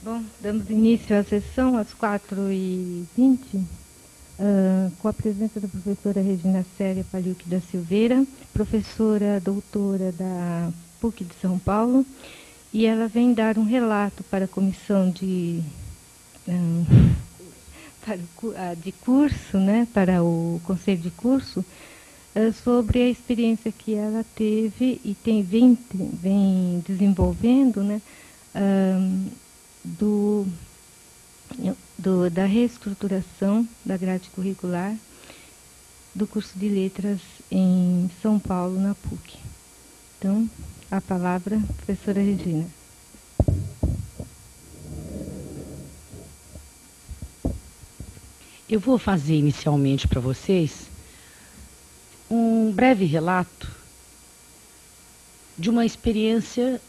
Bom, damos início à sessão às 4h20, com a presença da professora Regina Célia Paliuque da Silveira, professora doutora da PUC de São Paulo, e ela vem dar um relato para a comissão de curso, né, para o conselho de curso, sobre a experiência que ela teve e vem desenvolvendo, né, da reestruturação da grade curricular do curso de letras em São Paulo, na PUC. Então, a palavra, professora Regina. Eu vou fazer inicialmente para vocês um breve relato de uma experiência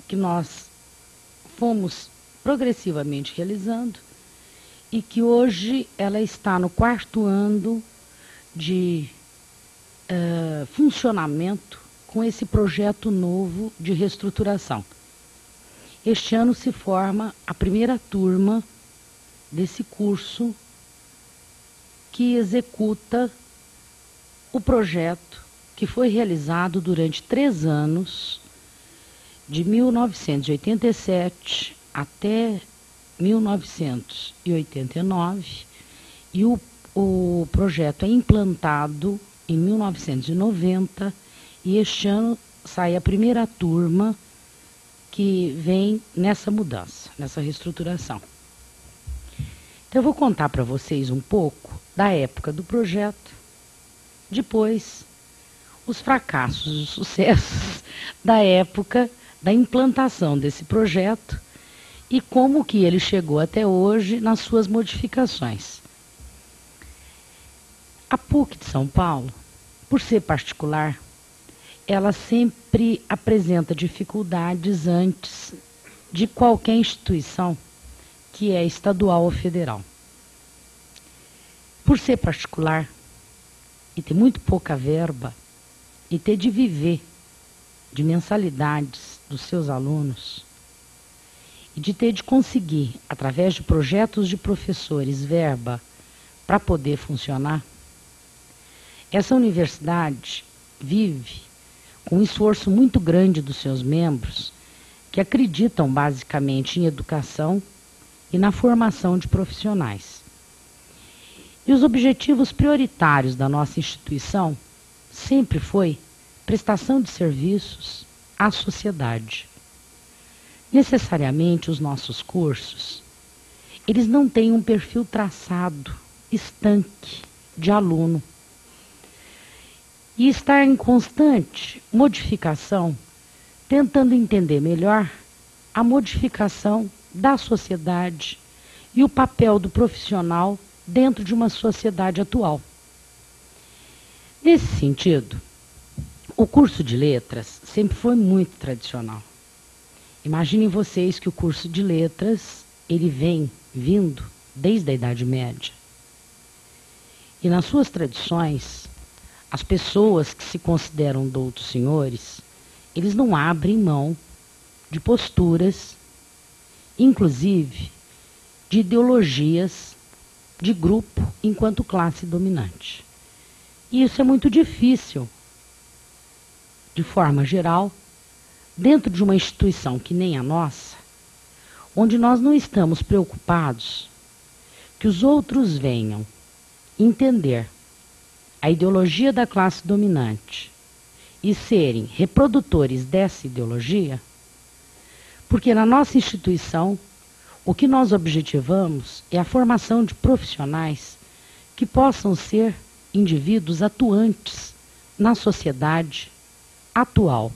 que nós fomos progressivamente realizando e que hoje ela está no 4º ano de funcionamento com esse projeto novo de reestruturação. Este ano se forma a primeira turma desse curso que executa o projeto que foi realizado durante 3 anos, de 1987 até 1989, e o projeto é implantado em 1990, e este ano sai a primeira turma que vem nessa mudança, nessa reestruturação. Então eu vou contar para vocês um pouco da época do projeto, depois os fracassos e os sucessos da época da implantação desse projeto e como que ele chegou até hoje nas suas modificações. A PUC de São Paulo, por ser particular, ela sempre apresenta dificuldades antes de qualquer instituição que é estadual ou federal. Por ser particular e ter muito pouca verba e ter de viver de mensalidades dos seus alunos e de ter de conseguir, através de projetos de professores, verba para poder funcionar, essa universidade vive com um esforço muito grande dos seus membros que acreditam basicamente em educação e na formação de profissionais. E os objetivos prioritários da nossa instituição sempre foi prestação de serviços à sociedade. Necessariamente os nossos cursos, eles não têm um perfil traçado, estanque de aluno. E estar em constante modificação, tentando entender melhor a modificação da sociedade e o papel do profissional dentro de uma sociedade atual. Nesse sentido, o curso de letras sempre foi muito tradicional. Imaginem vocês que o curso de letras, ele vem vindo desde a Idade Média. E nas suas tradições, as pessoas que se consideram doutos senhores, eles não abrem mão de posturas, inclusive de ideologias de grupo enquanto classe dominante. E isso é muito difícil, de forma geral, dentro de uma instituição que nem a nossa, onde nós não estamos preocupados que os outros venham entender a ideologia da classe dominante e serem reprodutores dessa ideologia, porque na nossa instituição o que nós objetivamos é a formação de profissionais que possam ser indivíduos atuantes na sociedade atual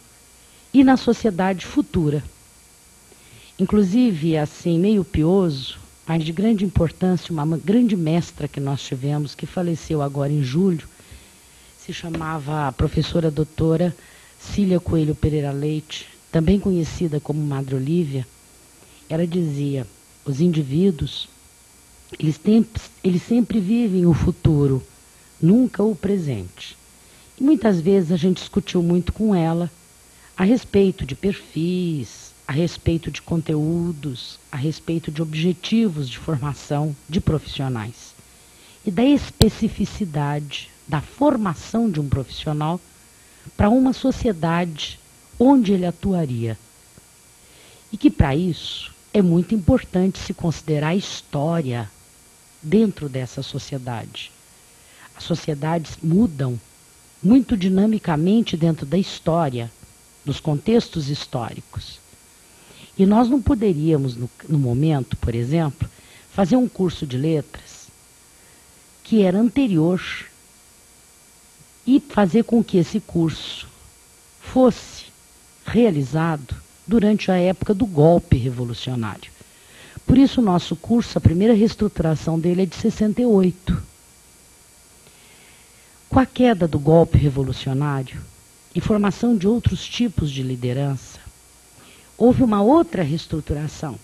e na sociedade futura. Inclusive, assim, meio pioso, mas de grande importância, uma grande mestra que nós tivemos, que faleceu agora em julho, se chamava a professora doutora Cília Coelho Pereira Leite, também conhecida como Madre Olívia. Ela dizia: os indivíduos, eles sempre vivem o futuro, nunca o presente. E muitas vezes a gente discutiu muito com ela a respeito de perfis, a respeito de conteúdos, a respeito de objetivos de formação de profissionais e da especificidade da formação de um profissional para uma sociedade onde ele atuaria. E que, para isso, é muito importante se considerar a história dentro dessa sociedade. As sociedades mudam muito dinamicamente dentro da história, dos contextos históricos. E nós não poderíamos, no momento, por exemplo, fazer um curso de letras que era anterior e fazer com que esse curso fosse realizado durante a época do golpe revolucionário. Por isso, o nosso curso, a primeira reestruturação dele é de 68. Com a queda do golpe revolucionário e formação de outros tipos de liderança, houve uma outra reestruturação.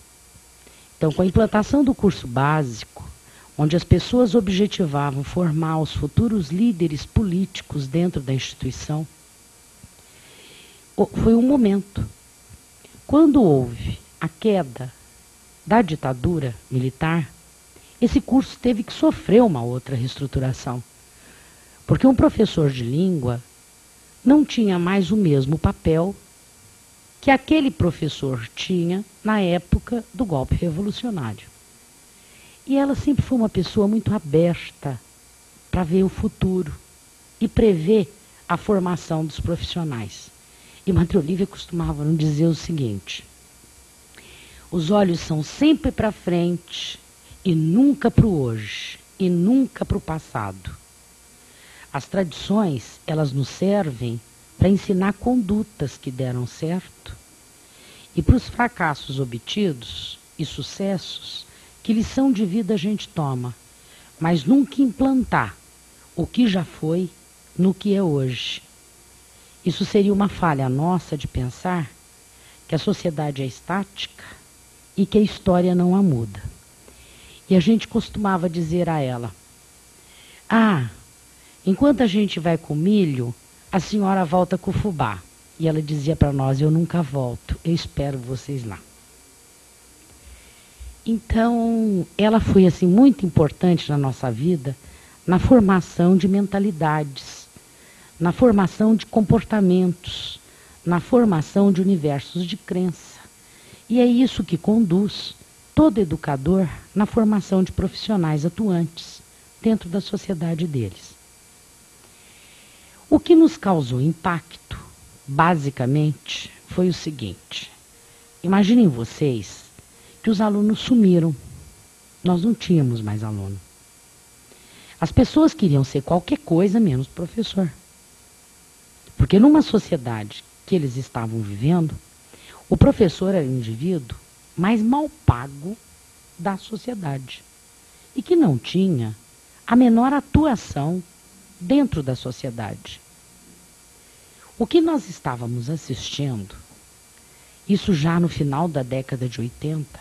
Então, com a implantação do curso básico, onde as pessoas objetivavam formar os futuros líderes políticos dentro da instituição, foi um momento. Quando houve a queda da ditadura militar, esse curso teve que sofrer uma outra reestruturação. Porque um professor de língua não tinha mais o mesmo papel que aquele professor tinha na época do golpe revolucionário. E ela sempre foi uma pessoa muito aberta para ver o futuro e prever a formação dos profissionais. E Madre Olívia costumava nos dizer o seguinte: os olhos são sempre para frente e nunca para o hoje, e nunca para o passado. As tradições, elas nos servem para ensinar condutas que deram certo e para os fracassos obtidos e sucessos, que lição de vida a gente toma, mas nunca implantar o que já foi no que é hoje. Isso seria uma falha nossa de pensar que a sociedade é estática e que a história não a muda. E a gente costumava dizer a ela: enquanto a gente vai com milho, a senhora volta com o fubá. E ela dizia para nós: eu nunca volto, eu espero vocês lá. Então, ela foi assim muito importante na nossa vida, na formação de mentalidades, na formação de comportamentos, na formação de universos de crença. E é isso que conduz todo educador na formação de profissionais atuantes dentro da sociedade deles. O que nos causou impacto, basicamente, foi o seguinte: imaginem vocês que os alunos sumiram. Nós não tínhamos mais aluno. As pessoas queriam ser qualquer coisa menos professor. Porque numa sociedade que eles estavam vivendo, o professor era o indivíduo mais mal pago da sociedade e que não tinha a menor atuação dentro da sociedade. O que nós estávamos assistindo, isso já no final da década de 80,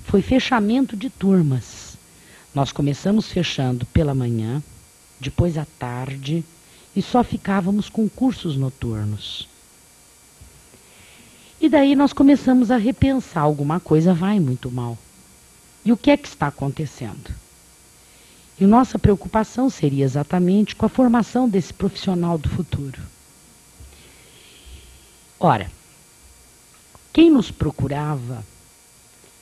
foi fechamento de turmas. Nós começamos fechando pela manhã, depois à tarde, e só ficávamos com cursos noturnos. E daí nós começamos a repensar: alguma coisa vai muito mal. E o que é que está acontecendo? E nossa preocupação seria exatamente com a formação desse profissional do futuro. Ora, quem nos procurava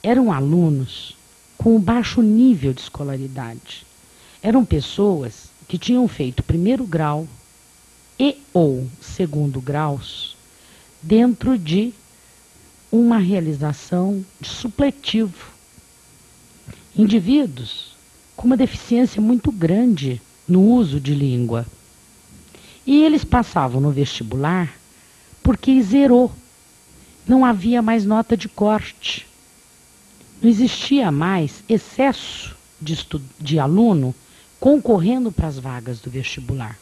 eram alunos com baixo nível de escolaridade. Eram pessoas que tinham feito primeiro grau e ou segundo graus dentro de uma realização de supletivo. Indivíduos com uma deficiência muito grande no uso de língua. E eles passavam no vestibular porque zerou. Não havia mais nota de corte. Não existia mais excesso de aluno concorrendo para as vagas do vestibular.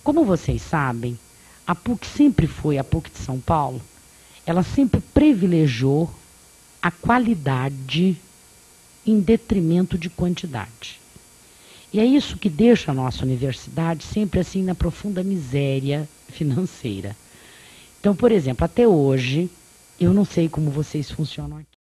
Como vocês sabem, a PUC sempre foi, a PUC de São Paulo, ela sempre privilegiou a qualidade em detrimento de quantidade. E é isso que deixa a nossa universidade sempre assim na profunda miséria financeira. Então, por exemplo, até hoje, eu não sei como vocês funcionam aqui.